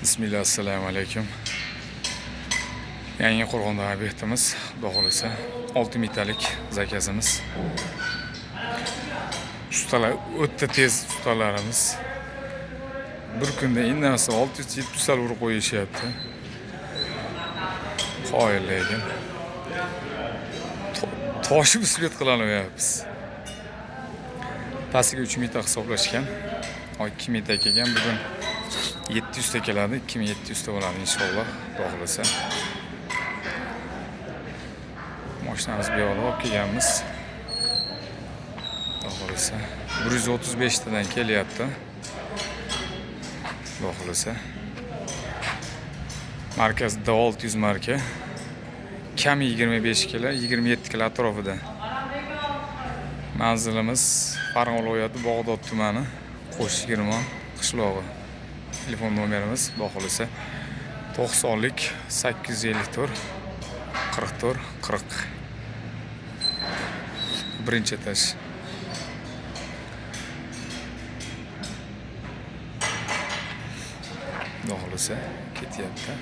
Bismillah, assalomu alaykum. Yangi Qo'rg'onda obyektimiz, xudo xolasa 6 metalik zakazimiz. Ustalar o'ta tez ustalarimiz. Bir kunda indamasa 600-700 sal urib qo'yishyapti. Qoyil lekin. Toshib usbet qilamiz. Pastiga 3 metr hisoblashgan. 2 metr kelgan, bugun 700 ta keladi, 2700 ta bo'ladi inshaalloh, xudo xolasa. Mashinamiz beyo'l olib kelganmiz. Xudo xolasa 135 tadan kelyapti. Xudo xolasa. Markazda 600 marka. Kam 25 kilo, 27 kilo atrofida. Manzilimiz Farg'ona viloyati Bog'dod tumani, Qo'sh-Girmon qishlog'i. Telefon nomerimiz xudo xolasa 90lik 854 44 40. Birinchi etaj. Xudo xolasa ketyapti.